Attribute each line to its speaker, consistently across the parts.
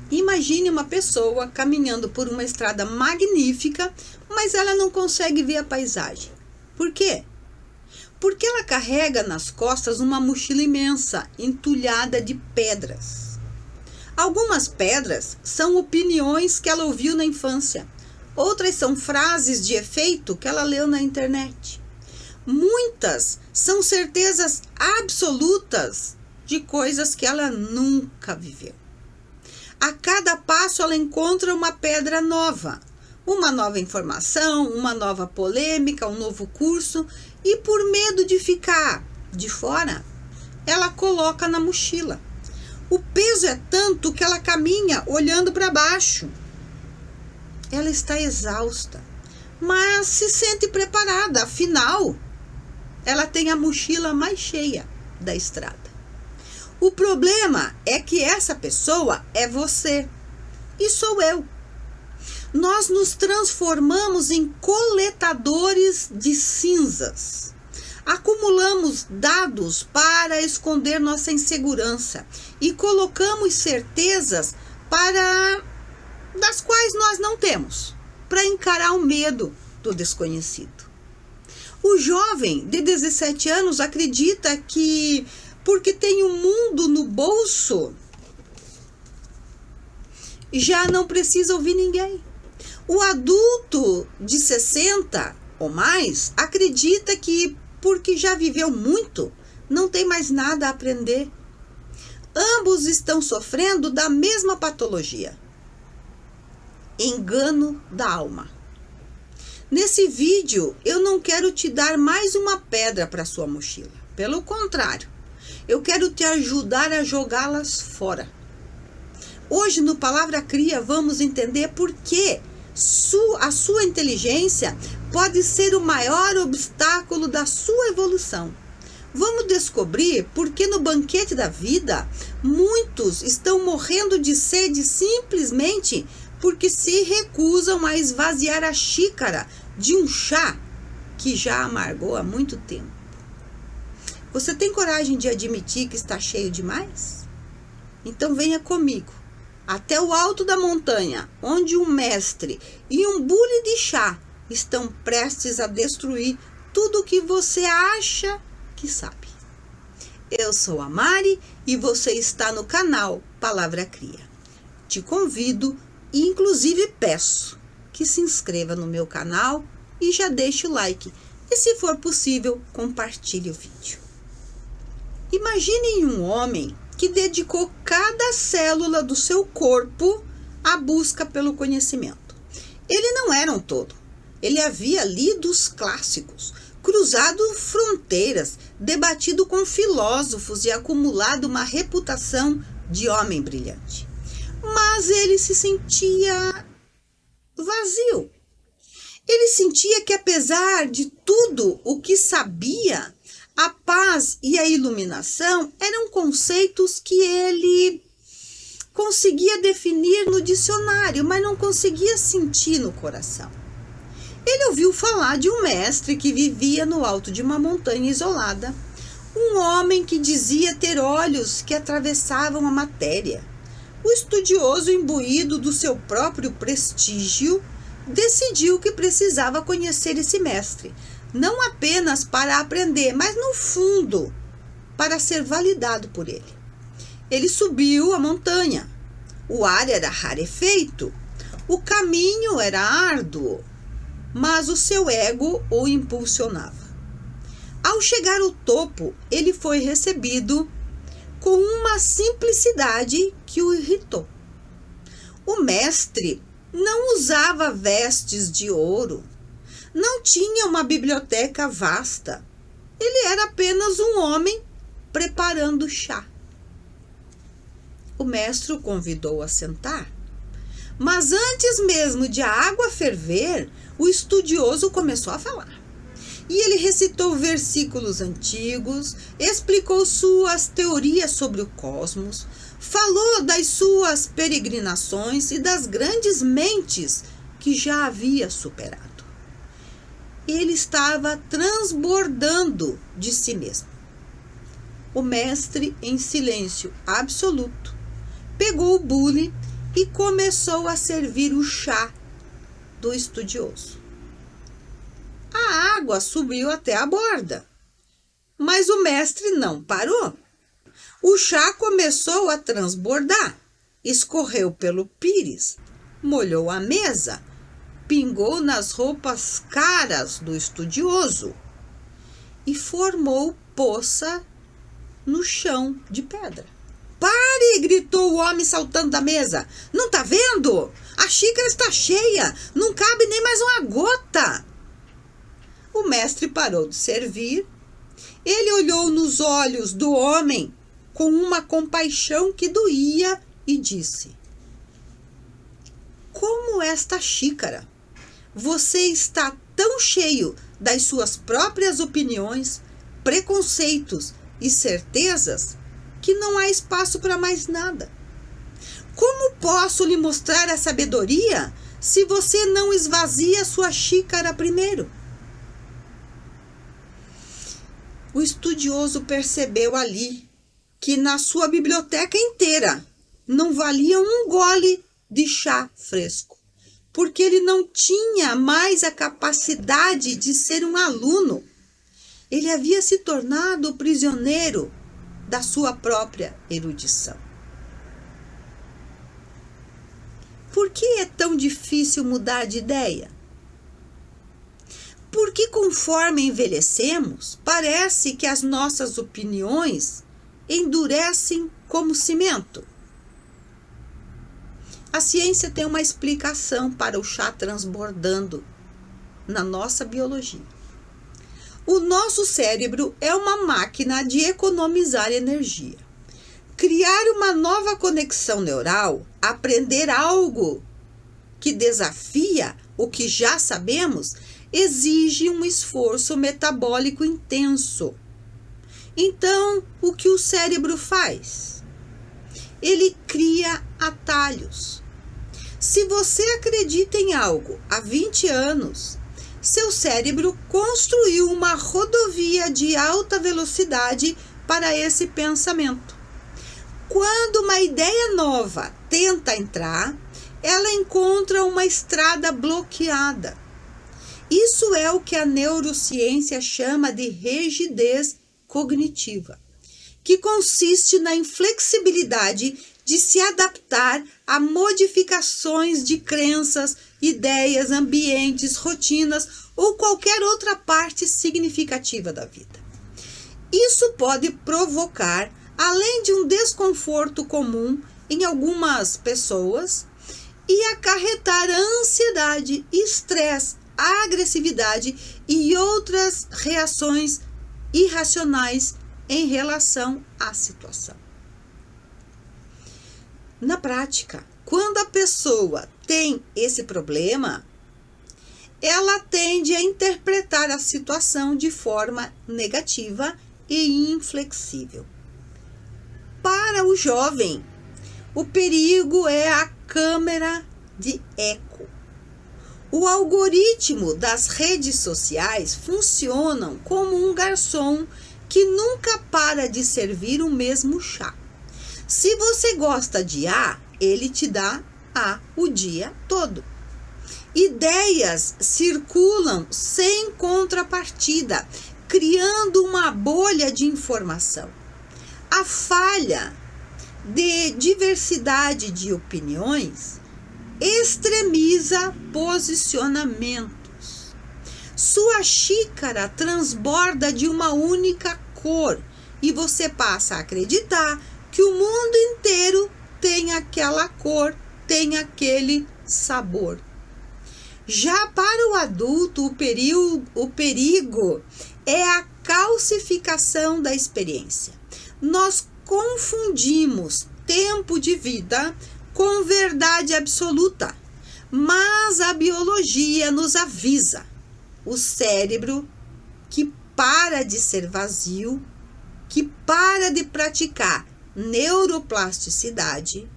Speaker 1: Imagine uma pessoa caminhando por uma estrada magnífica, mas ela não consegue ver a paisagem. Por quê? Porque ela carrega nas costas uma mochila imensa, entulhada de pedras. Algumas pedras são opiniões que ela ouviu na infância. Outras são frases de efeito que ela leu na internet. Muitas são certezas absolutas de coisas que ela nunca viveu. A cada passo ela encontra uma pedra nova, uma nova informação, uma nova polêmica, um novo curso, e por medo de ficar de fora, ela coloca na mochila. O peso é tanto que ela caminha olhando para baixo. Ela está exausta, mas se sente preparada, afinal, ela tem a mochila mais cheia da estrada. O problema é que essa pessoa é você e sou eu. Nós nos transformamos em coletadores de cinzas. Acumulamos dados para esconder nossa insegurança e colocamos certezas das quais nós não temos, para encarar o medo do desconhecido. O jovem de 17 anos acredita que porque tem o mundo no bolso, já não precisa ouvir ninguém. O adulto de 60 ou mais acredita que porque já viveu muito, não tem mais nada a aprender. Ambos estão sofrendo da mesma patologia: engano da alma. Nesse vídeo, eu não quero te dar mais uma pedra para sua mochila. Pelo contrário, eu quero te ajudar a jogá-las fora. Hoje, no Palavra Cria, vamos entender por que a sua inteligência pode ser o maior obstáculo da sua evolução. Vamos descobrir por que no banquete da vida, muitos estão morrendo de sede simplesmente porque se recusam a esvaziar a xícara de um chá que já amargou há muito tempo. Você tem coragem de admitir que está cheio demais? Então venha comigo até o alto da montanha, onde um mestre e um bule de chá estão prestes a destruir tudo o que você acha que sabe. Eu sou a Mari e você está no canal Palavra Cria. Te convido e inclusive peço que se inscreva no meu canal e já deixe o like. E se for possível, compartilhe o vídeo. Imagine um homem que dedicou cada célula do seu corpo à busca pelo conhecimento. Ele não era um todo. Ele havia lido os clássicos, cruzado fronteiras, debatido com filósofos e acumulado uma reputação de homem brilhante. Mas ele se sentia vazio. Ele sentia que, apesar de tudo o que sabia, a paz e a iluminação eram conceitos que ele conseguia definir no dicionário, mas não conseguia sentir no coração. Ele ouviu falar de um mestre que vivia no alto de uma montanha isolada, um homem que dizia ter olhos que atravessavam a matéria. O estudioso, imbuído do seu próprio prestígio, decidiu que precisava conhecer esse mestre, não apenas para aprender, mas no fundo, para ser validado por ele. Ele subiu a montanha. O ar era rarefeito, o caminho era árduo, mas o seu ego o impulsionava. Ao chegar ao topo, ele foi recebido com uma simplicidade que o irritou. O mestre não usava vestes de ouro, não tinha uma biblioteca vasta. Ele era apenas um homem preparando chá. O mestre o convidou a sentar, mas antes mesmo de a água ferver, o estudioso começou a falar. E ele recitou versículos antigos, explicou suas teorias sobre o cosmos, falou das suas peregrinações e das grandes mentes que já havia superado. Ele estava transbordando de si mesmo. O mestre, em silêncio absoluto, pegou o bule e começou a servir o chá do estudioso. A água subiu até a borda, mas o mestre não parou. O chá começou a transbordar, escorreu pelo pires, molhou a mesa, pingou nas roupas caras do estudioso e formou poça no chão de pedra. "Pare!" gritou o homem saltando da mesa. "Não tá vendo? A xícara está cheia, não cabe nem mais uma gota." O mestre parou de servir. Ele olhou nos olhos do homem com uma compaixão que doía e disse: "Como esta xícara, você está tão cheio das suas próprias opiniões, preconceitos e certezas que não há espaço para mais nada. Como posso lhe mostrar a sabedoria se você não esvazia sua xícara primeiro?" O estudioso percebeu ali que na sua biblioteca inteira não valia um gole de chá fresco, porque ele não tinha mais a capacidade de ser um aluno. Ele havia se tornado prisioneiro da sua própria erudição. Por que é tão difícil mudar de ideia? Porque conforme envelhecemos, parece que as nossas opiniões endurecem como cimento. A ciência tem uma explicação para o chá transbordando na nossa biologia. O nosso cérebro é uma máquina de economizar energia. Criar uma nova conexão neural, aprender algo que desafia o que já sabemos, exige um esforço metabólico intenso. Então, o que o cérebro faz? Ele cria atalhos. Se você acredita em algo há 20 anos, seu cérebro construiu uma rodovia de alta velocidade para esse pensamento. Quando uma ideia nova tenta entrar, ela encontra uma estrada bloqueada. Isso é o que a neurociência chama de rigidez cognitiva, que consiste na inflexibilidade de se adaptar a modificações de crenças, ideias, ambientes, rotinas ou qualquer outra parte significativa da vida. Isso pode provocar, além de um desconforto comum em algumas pessoas, e acarretar ansiedade, estresse, agressividade e outras reações irracionais em relação à situação. Na prática, quando a pessoa tem esse problema, ela tende a interpretar a situação de forma negativa e inflexível. Para o jovem, o perigo é a câmera de eco. O algoritmo das redes sociais funcionam como um garçom que nunca para de servir o mesmo chá. Se você gosta de A, ele te dá A o dia todo. Ideias circulam sem contrapartida, criando uma bolha de informação. A falha de diversidade de opiniões extremiza posicionamentos. Sua xícara transborda de uma única cor e você passa a acreditar que o mundo inteiro tem aquela cor, tem aquele sabor. Já para o adulto, o perigo é a calcificação da experiência. Nós confundimos tempo de vida com verdade absoluta, mas a biologia nos avisa: o cérebro que para de ser vazio, que para de praticar neuroplasticidade,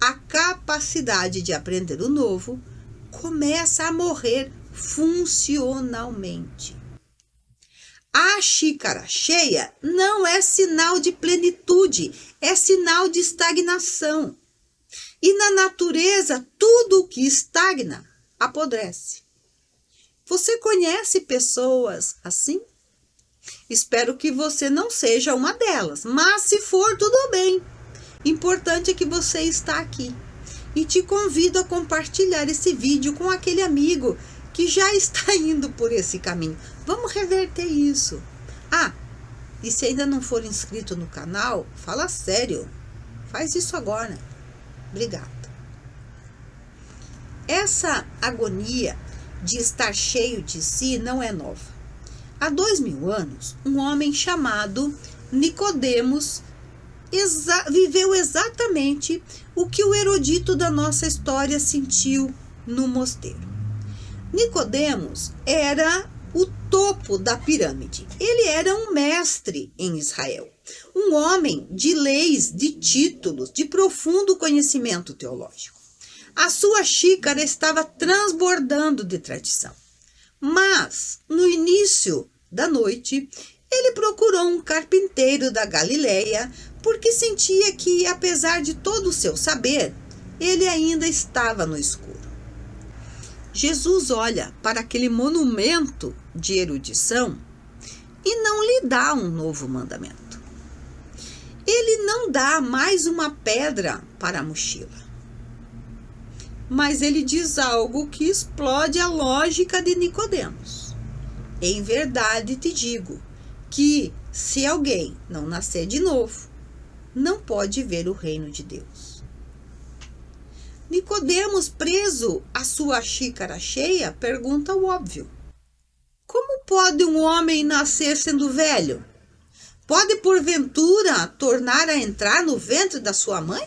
Speaker 1: a capacidade de aprender o novo, começa a morrer funcionalmente. A xícara cheia não é sinal de plenitude, é sinal de estagnação. E na natureza, tudo o que estagna apodrece. Você conhece pessoas assim? Espero que você não seja uma delas, mas se for, tudo bem. Importante é que você está aqui. E te convido a compartilhar esse vídeo com aquele amigo que já está indo por esse caminho. Vamos reverter isso. E se ainda não for inscrito no canal, fala sério. Faz isso agora. Obrigada. Essa agonia de estar cheio de si não é nova. Há 2000 anos, um homem chamado Nicodemos viveu exatamente o que o erudito da nossa história sentiu no mosteiro. Nicodemos era o topo da pirâmide. Ele era um mestre em Israel, um homem de leis, de títulos, de profundo conhecimento teológico. A sua xícara estava transbordando de tradição. Mas, no início da noite, ele procurou um carpinteiro da Galileia, porque sentia que, apesar de todo o seu saber, ele ainda estava no escuro. Jesus olha para aquele monumento de erudição e não lhe dá um novo mandamento. Ele não dá mais uma pedra para a mochila. Mas ele diz algo que explode a lógica de Nicodemos. Em verdade te digo que se alguém não nascer de novo, não pode ver o reino de Deus. Nicodemos, preso à sua xícara cheia, pergunta o óbvio. Como pode um homem nascer sendo velho? Pode, porventura, tornar a entrar no ventre da sua mãe?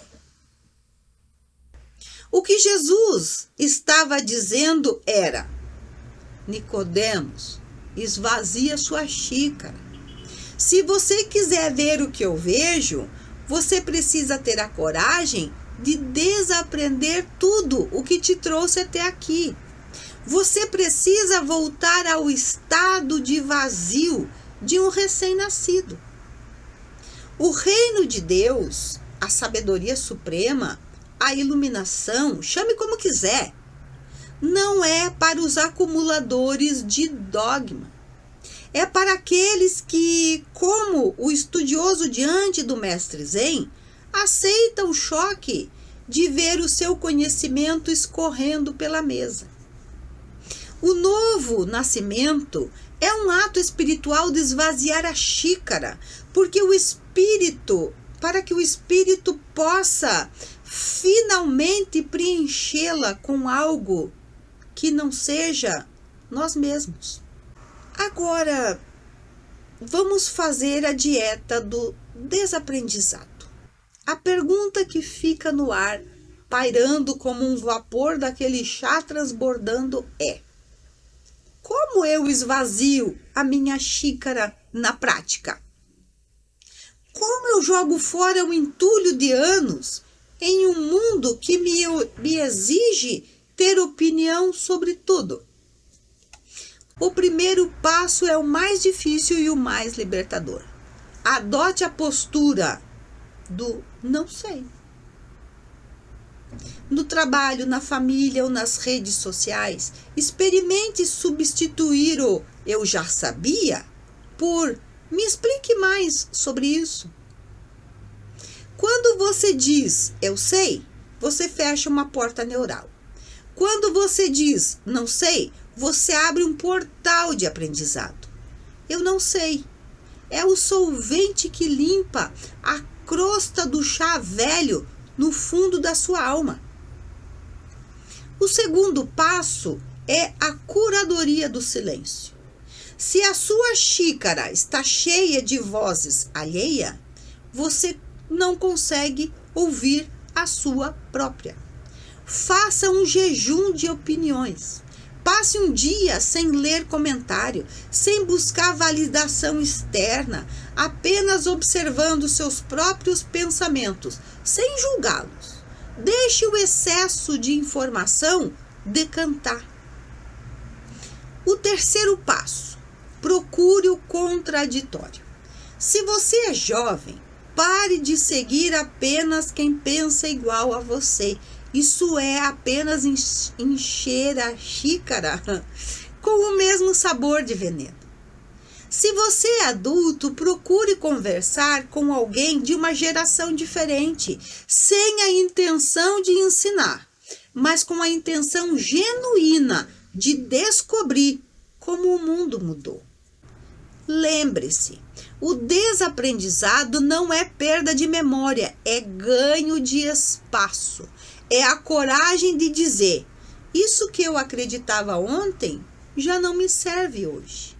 Speaker 1: O que Jesus estava dizendo era: Nicodemos, esvazia sua xícara. Se você quiser ver o que eu vejo, você precisa ter a coragem de desaprender tudo o que te trouxe até aqui. Você precisa voltar ao estado de vazio de um recém-nascido. O reino de Deus, a sabedoria suprema, a iluminação, chame como quiser, não é para os acumuladores de dogma. É para aqueles que, como o estudioso diante do mestre Zen, aceita o choque de ver o seu conhecimento escorrendo pela mesa. O novo nascimento é um ato espiritual de esvaziar a xícara, porque para que o espírito possa finalmente preenchê-la com algo que não seja nós mesmos. Agora, vamos fazer a dieta do desaprendizado. A pergunta que fica no ar, pairando como um vapor daquele chá transbordando é: como eu esvazio a minha xícara na prática? Como eu jogo fora o entulho de anos em um mundo que me exige ter opinião sobre tudo? O primeiro passo é o mais difícil e o mais libertador. Adote a postura do não sei. No trabalho, na família ou nas redes sociais, experimente substituir o eu já sabia por me explique mais sobre isso. Quando você diz eu sei, você fecha uma porta neural. Quando você diz não sei, você abre um portal de aprendizado. Eu não sei. É o solvente que limpa a crosta do chá velho no fundo da sua alma. O segundo passo é a curadoria do silêncio. Se a sua xícara está cheia de vozes alheia, você não consegue ouvir a sua própria. Faça um jejum de opiniões. Passe um dia sem ler comentário, sem buscar validação externa, apenas observando seus próprios pensamentos, sem julgá-los. Deixe o excesso de informação decantar. O terceiro passo: procure o contraditório. Se você é jovem, Pare de seguir apenas quem pensa igual a você. Isso é apenas encher a xícara com o mesmo sabor de veneno. Se você é adulto, procure conversar com alguém de uma geração diferente, sem a intenção de ensinar, mas com a intenção genuína de descobrir como o mundo mudou. Lembre-se, o desaprendizado não é perda de memória, é ganho de espaço. É a coragem de dizer: isso que eu acreditava ontem já não me serve hoje.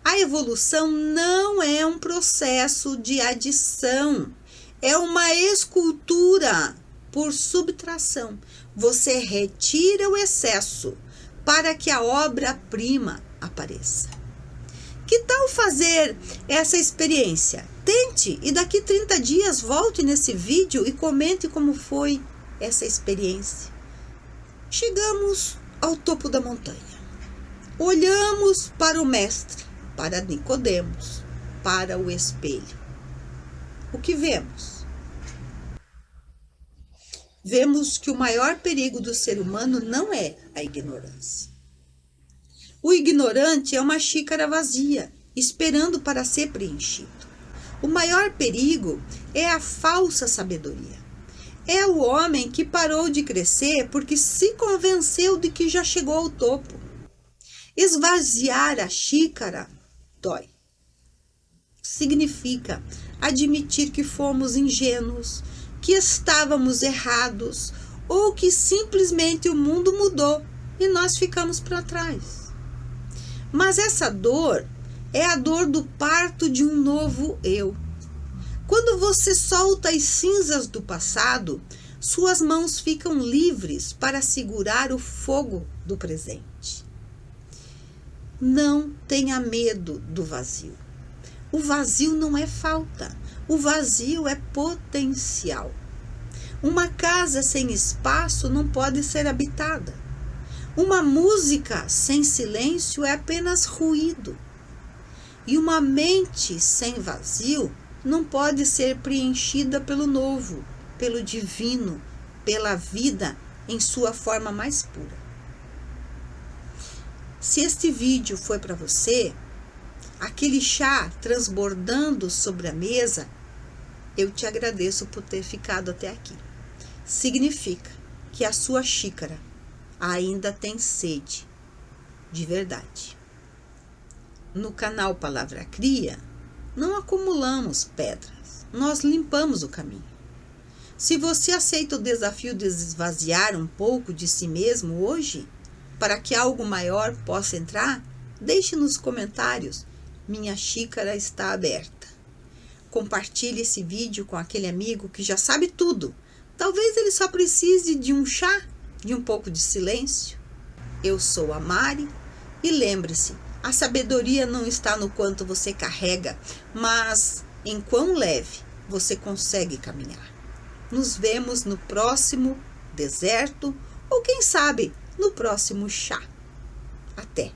Speaker 1: A evolução não é um processo de adição, é uma escultura por subtração. Você retira o excesso para que a obra-prima apareça. Que tal fazer essa experiência? Tente e daqui 30 dias volte nesse vídeo e comente como foi essa experiência. Chegamos ao topo da montanha. Olhamos para o mestre, para Nicodemos, para o espelho. O que vemos? Vemos que o maior perigo do ser humano não é a ignorância. O ignorante é uma xícara vazia, esperando para ser preenchido. O maior perigo é a falsa sabedoria. É o homem que parou de crescer porque se convenceu de que já chegou ao topo. Esvaziar a xícara dói. Significa admitir que fomos ingênuos, que estávamos errados ou que simplesmente o mundo mudou e nós ficamos para trás. Mas essa dor é a dor do parto de um novo eu. Quando você solta as cinzas do passado, suas mãos ficam livres para segurar o fogo do presente. Não tenha medo do vazio. O vazio não é falta, o vazio é potencial. Uma casa sem espaço não pode ser habitada. Uma música sem silêncio é apenas ruído. E uma mente sem vazio não pode ser preenchida pelo novo, pelo divino, pela vida em sua forma mais pura. Se este vídeo foi para você, aquele chá transbordando sobre a mesa, eu te agradeço por ter ficado até aqui. Significa que a sua xícara ainda tem sede de verdade. No canal Palavra Cria, não acumulamos pedras, nós limpamos o caminho. Se você aceita o desafio de esvaziar um pouco de si mesmo hoje, para que algo maior possa entrar, deixe nos comentários: minha xícara está aberta. Compartilhe esse vídeo com aquele amigo que já sabe tudo. Talvez ele só precise de um chá, de um pouco de silêncio. Eu sou a Mari e lembre-se, a sabedoria não está no quanto você carrega, mas em quão leve você consegue caminhar. Nos vemos no próximo deserto ou quem sabe no próximo chá. Até!